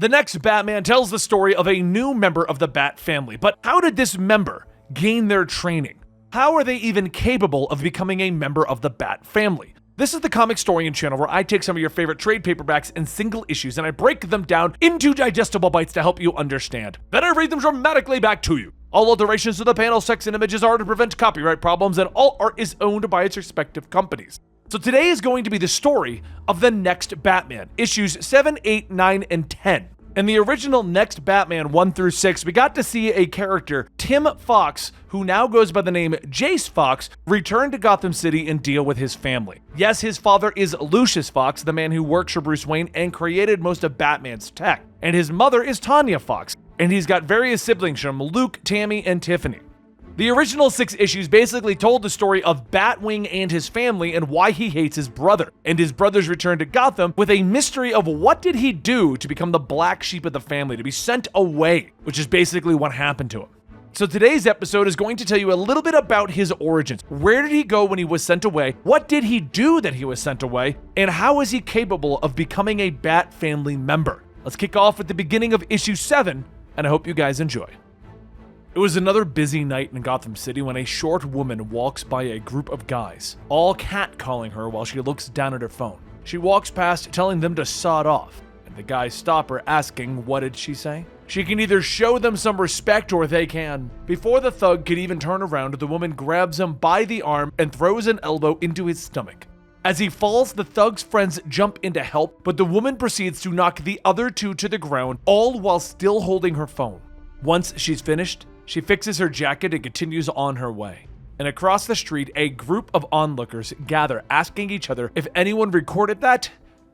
The next Batman tells the story of a new member of the Bat family, but how did this member gain their training? How are they even capable of becoming a member of the Bat family? This is the Comicstorian channel where I take some of your favorite trade paperbacks and single issues and I break them down into digestible bites to help you understand. Then I read them dramatically back to you. All alterations to the panels, text, and images are to prevent copyright problems, and all art is owned by its respective companies. So today is going to be the story of the Next Batman, issues 7, 8, 9, and 10. In the original Next Batman 1 through 6, we got to see a character, Tim Fox, who now goes by the name Jace Fox, return to Gotham City and deal with his family. Yes, his father is Lucius Fox, the man who works for Bruce Wayne and created most of Batman's tech. And his mother is Tanya Fox, and he's got various siblings from Luke, Tammy, and Tiffany. The original 6 issues basically told the story of Batwing and his family and why he hates his brother, and his brother's return to Gotham with a mystery of what did he do to become the black sheep of the family, to be sent away, which is basically what happened to him. So today's episode is going to tell you a little bit about his origins. Where did he go when he was sent away? What did he do that he was sent away? And how is he capable of becoming a Bat family member? Let's kick off at the beginning of issue 7, and I hope you guys enjoy. It was another busy night in Gotham City when a short woman walks by a group of guys, all catcalling her while she looks down at her phone. She walks past telling them to sod off, and the guys stop her asking what did she say? She can either show them some respect or they can. Before the thug could even turn around, the woman grabs him by the arm and throws an elbow into his stomach. As he falls, the thug's friends jump in to help, but the woman proceeds to knock the other two to the ground, all while still holding her phone. Once she's finished, she fixes her jacket and continues on her way. And across the street, a group of onlookers gather, asking each other if anyone recorded that,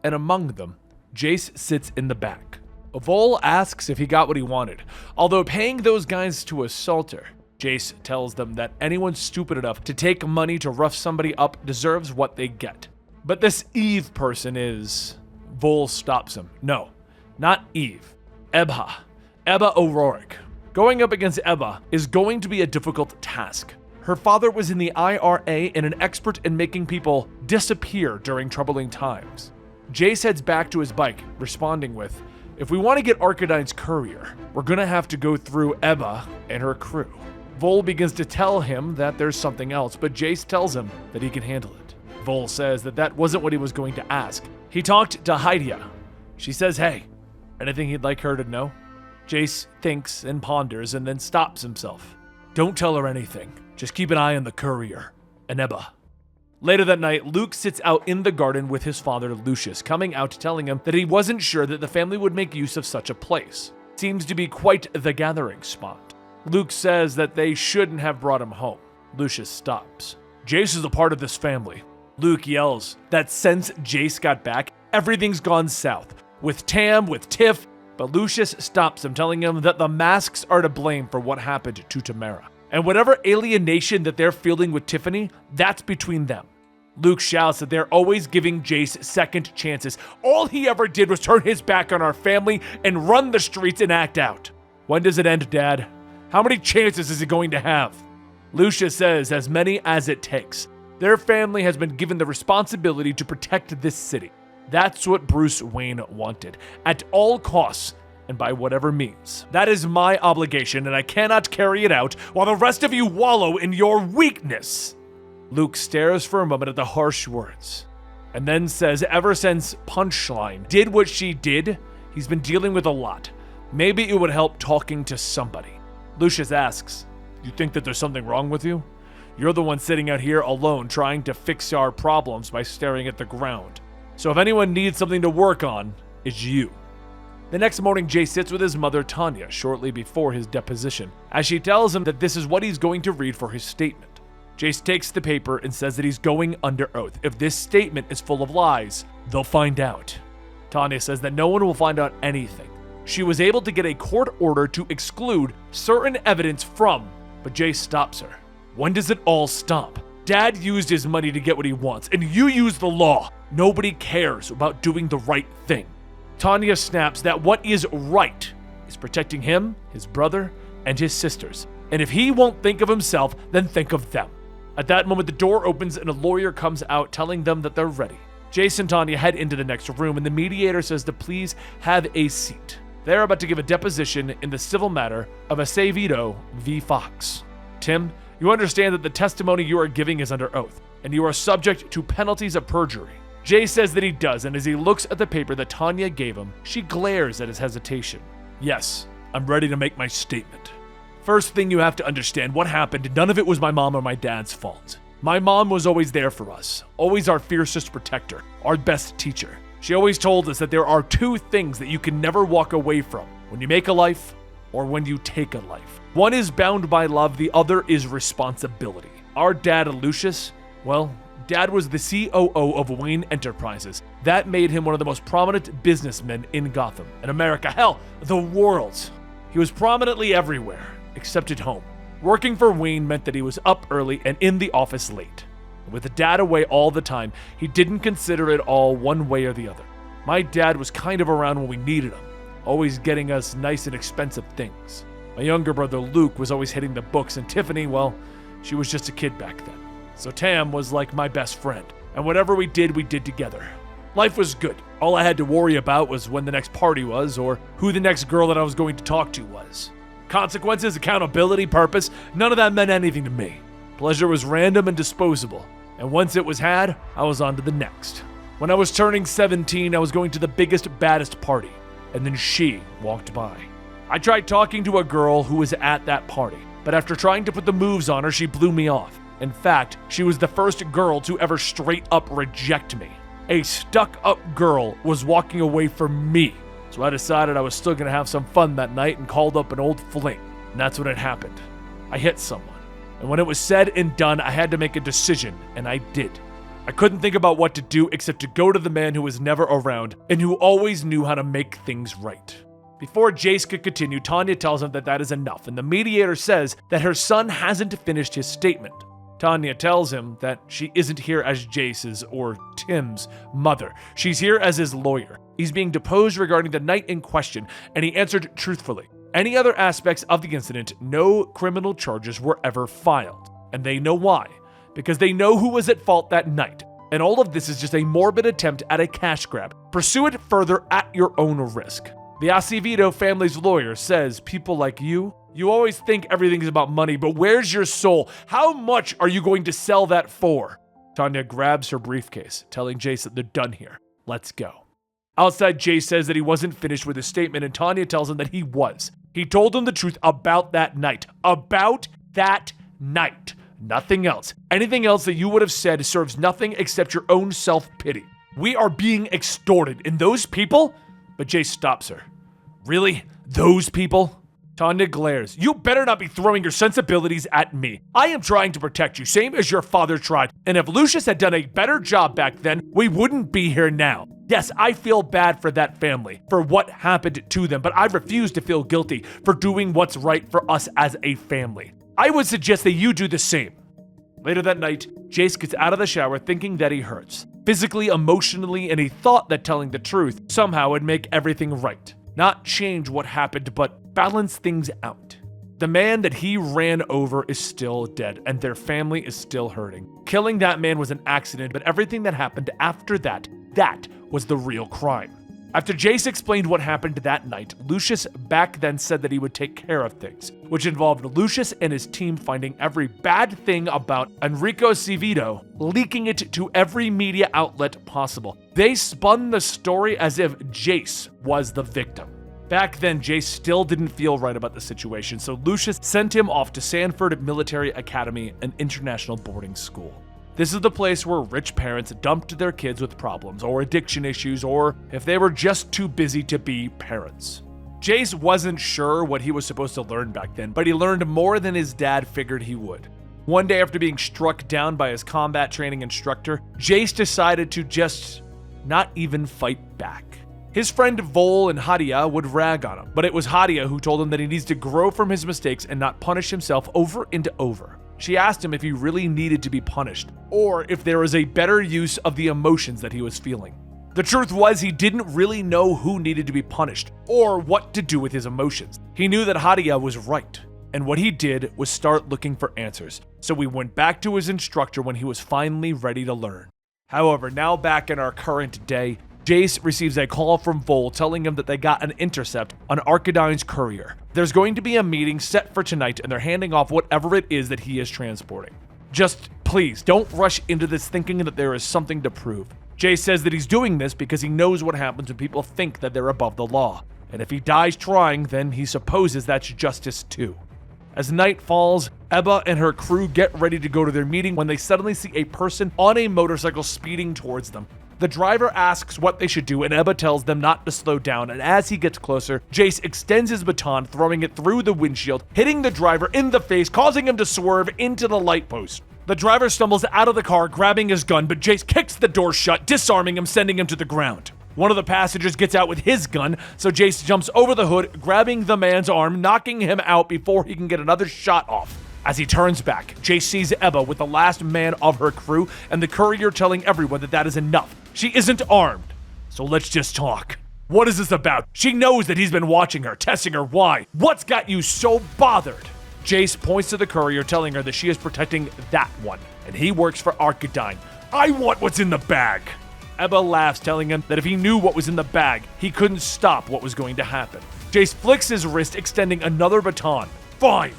and among them, Jace sits in the back. Vol asks if he got what he wanted, although paying those guys to assault her. Jace tells them that anyone stupid enough to take money to rough somebody up deserves what they get. But this Eve person is... Vol stops him. No, not Eve. Ebba O'Rourke. Going up against Ebba is going to be a difficult task. Her father was in the IRA and an expert in making people disappear during troubling times. Jace heads back to his bike, responding with, if we want to get Arcadine's courier, we're gonna have to go through Ebba and her crew. Vol begins to tell him that there's something else, but Jace tells him that he can handle it. Vol says that wasn't what he was going to ask. He talked to Hydia. She says, hey, anything he'd like her to know? Jace thinks and ponders and then stops himself. Don't tell her anything. Just keep an eye on the courier and Ebba. Later that night, Luke sits out in the garden with his father, Lucius, coming out telling him that he wasn't sure that the family would make use of such a place. Seems to be quite the gathering spot. Luke says that they shouldn't have brought him home. Lucius stops. Jace is a part of this family. Luke yells that since Jace got back, everything's gone south. With Tam, with Tiff, but Lucius stops him, telling him that the masks are to blame for what happened to Tamara. And whatever alienation that they're feeling with Tiffany, that's between them. Luke shouts that they're always giving Jace second chances. All he ever did was turn his back on our family and run the streets and act out. When does it end, Dad? How many chances is he going to have? Lucius says as many as it takes. Their family has been given the responsibility to protect this city. That's what Bruce Wayne wanted, at all costs, and by whatever means. That is my obligation, and I cannot carry it out while the rest of you wallow in your weakness. Luke stares for a moment at the harsh words, and then says ever since Punchline did what she did, he's been dealing with a lot. Maybe it would help talking to somebody. Lucius asks, you think that there's something wrong with you? You're the one sitting out here alone trying to fix our problems by staring at the ground. So if anyone needs something to work on, it's you. The next morning, Jay sits with his mother, Tanya, shortly before his deposition, as she tells him that this is what he's going to read for his statement. Jace takes the paper and says that he's going under oath. If this statement is full of lies, they'll find out. Tanya says that no one will find out anything. She was able to get a court order to exclude certain evidence from, but Jace stops her. When does it all stop? Dad used his money to get what he wants, and you use the law. Nobody cares about doing the right thing. Tanya snaps that what is right is protecting him, his brother, and his sisters. And if he won't think of himself, then think of them. At that moment, the door opens and a lawyer comes out telling them that they're ready. Jace and Tanya head into the next room, and the mediator says to please have a seat. They're about to give a deposition in the civil matter of Acevedo v. Fox. Tim, you understand that the testimony you are giving is under oath, and you are subject to penalties of perjury. Jay says that he does, and as he looks at the paper that Tanya gave him, she glares at his hesitation. Yes, I'm ready to make my statement. First thing you have to understand, what happened, none of it was my mom or my dad's fault. My mom was always there for us, always our fiercest protector, our best teacher. She always told us that there are two things that you can never walk away from, when you make a life or when you take a life. One is bound by love, the other is responsibility. Our dad, Lucius, well, Dad was the COO of Wayne Enterprises. That made him one of the most prominent businessmen in Gotham, in America, hell, the world. He was prominently everywhere, except at home. Working for Wayne meant that he was up early and in the office late. With Dad away all the time, he didn't consider it all one way or the other. My dad was kind of around when we needed him, always getting us nice and expensive things. My younger brother Luke was always hitting the books, and Tiffany, well, she was just a kid back then. So Tam was like my best friend, and whatever we did together. Life was good. All I had to worry about was when the next party was, or who the next girl that I was going to talk to was. Consequences, accountability, purpose, none of that meant anything to me. Pleasure was random and disposable, and once it was had, I was on to the next. When I was turning 17, I was going to the biggest, baddest party, and then she walked by. I tried talking to a girl who was at that party, but after trying to put the moves on her, she blew me off. In fact, she was the first girl to ever straight up reject me. A stuck-up girl was walking away from me. So I decided I was still going to have some fun that night and called up an old fling. And that's when it happened. I hit someone. And when it was said and done, I had to make a decision, and I did. I couldn't think about what to do except to go to the man who was never around and who always knew how to make things right. Before Jace could continue, Tanya tells him that is enough, and the mediator says that her son hasn't finished his statement. Tanya tells him that she isn't here as Jace's or Tim's mother. She's here as his lawyer. He's being deposed regarding the night in question, and he answered truthfully. Any other aspects of the incident, no criminal charges were ever filed. And they know why. Because they know who was at fault that night. And all of this is just a morbid attempt at a cash grab. Pursue it further at your own risk. The Acevedo family's lawyer says people like you always think everything's about money, but where's your soul? How much are you going to sell that for? Tanya grabs her briefcase, telling Jace that they're done here. Let's go. Outside, Jace says that he wasn't finished with his statement, and Tanya tells him that he was. He told him the truth about that night. About that night. Nothing else. Anything else that you would have said serves nothing except your own self-pity. We are being extorted, and those people? But Jace stops her. Really? Those people? Tanya glares. You better not be throwing your sensibilities at me. I am trying to protect you, same as your father tried. And if Lucius had done a better job back then, we wouldn't be here now. Yes, I feel bad for that family, for what happened to them, but I refuse to feel guilty for doing what's right for us as a family. I would suggest that you do the same. Later that night, Jace gets out of the shower thinking that he hurts, physically, emotionally, and he thought that telling the truth somehow would make everything right. Not change what happened, but balance things out. The man that he ran over is still dead, and their family is still hurting. Killing that man was an accident, but everything that happened after that was the real crime. After Jace explained what happened that night, Lucius back then said that he would take care of things, which involved Lucius and his team finding every bad thing about Enrico Acevedo, leaking it to every media outlet possible. They spun the story as if Jace was the victim. Back then, Jace still didn't feel right about the situation, so Lucius sent him off to Sanford Military Academy, an international boarding school. This is the place where rich parents dumped their kids with problems or addiction issues, or if they were just too busy to be parents. Jace wasn't sure what he was supposed to learn back then, but he learned more than his dad figured he would. One day after being struck down by his combat training instructor, Jace decided to just not even fight back. His friend Vol and Hadia would rag on him, but it was Hadia who told him that he needs to grow from his mistakes and not punish himself over and over. She asked him if he really needed to be punished, or if there was a better use of the emotions that he was feeling. The truth was, he didn't really know who needed to be punished, or what to do with his emotions. He knew that Hadia was right, and what he did was start looking for answers, so he went back to his instructor when he was finally ready to learn. However, now back in our current day, Jace receives a call from Vol telling him that they got an intercept on Arcadine's courier. There's going to be a meeting set for tonight, and they're handing off whatever it is that he is transporting. Just please don't rush into this thinking that there is something to prove. Jace says that he's doing this because he knows what happens when people think that they're above the law. And if he dies trying, then he supposes that's justice too. As night falls, Ebba and her crew get ready to go to their meeting when they suddenly see a person on a motorcycle speeding towards them. The driver asks what they should do, and Ebba tells them not to slow down, and as he gets closer, Jace extends his baton, throwing it through the windshield, hitting the driver in the face, causing him to swerve into the light post. The driver stumbles out of the car, grabbing his gun, but Jace kicks the door shut, disarming him, sending him to the ground. One of the passengers gets out with his gun, so Jace jumps over the hood, grabbing the man's arm, knocking him out before he can get another shot off. As he turns back, Jace sees Ebba with the last man of her crew, and the courier telling everyone that that is enough. She isn't armed, so let's just talk. What is this about? She knows that he's been watching her, testing her. Why? What's got you so bothered? Jace points to the courier, telling her that she is protecting that one, and he works for Arcadine. I want what's in the bag. Ebba laughs, telling him that if he knew what was in the bag, he couldn't stop what was going to happen. Jace flicks his wrist, extending another baton. Fine.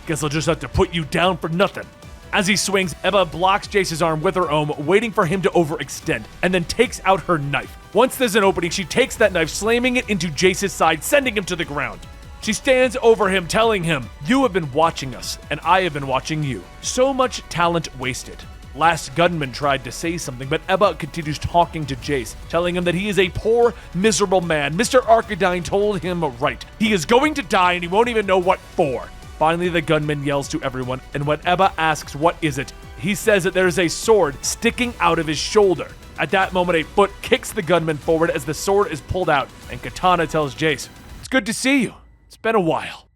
Guess I'll just have to put you down for nothing. As he swings, Ebba blocks Jace's arm with her own, waiting for him to overextend, and then takes out her knife. Once there's an opening, she takes that knife, slamming it into Jace's side, sending him to the ground. She stands over him, telling him, "You have been watching us, and I have been watching you. So much talent wasted." Last gunman tried to say something, but Ebba continues talking to Jace, telling him that he is a poor, miserable man. Mr. Arcadine told him right. He is going to die, and he won't even know what for. Finally, the gunman yells to everyone, and when Ebba asks what is it, he says that there is a sword sticking out of his shoulder. At that moment, a foot kicks the gunman forward as the sword is pulled out, and Katana tells Jace, "It's good to see you. It's been a while."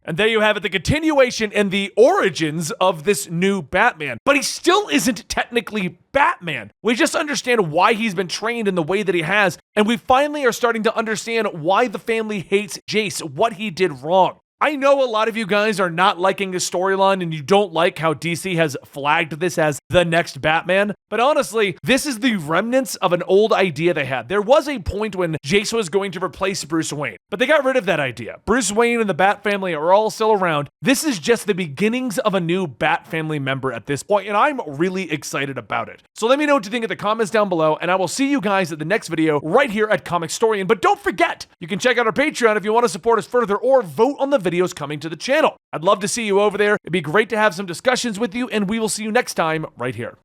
And there you have it, the continuation and the origins of this new Batman. But he still isn't technically Batman. We just understand why he's been trained in the way that he has, and we finally are starting to understand why the family hates Jace, what he did wrong. I know a lot of you guys are not liking this storyline and you don't like how DC has flagged this as the next Batman, but honestly, this is the remnants of an old idea they had. There was a point when Jace was going to replace Bruce Wayne, but they got rid of that idea. Bruce Wayne and the Bat family are all still around. This is just the beginnings of a new Bat family member at this point, and I'm really excited about it. So let me know what you think in the comments down below, and I will see you guys at the next video right here at Comicstorian. But don't forget, you can check out our Patreon if you want to support us further or vote on the videos coming to the channel. I'd love to see you over there. It'd be great to have some discussions with you, and we will see you next time right here.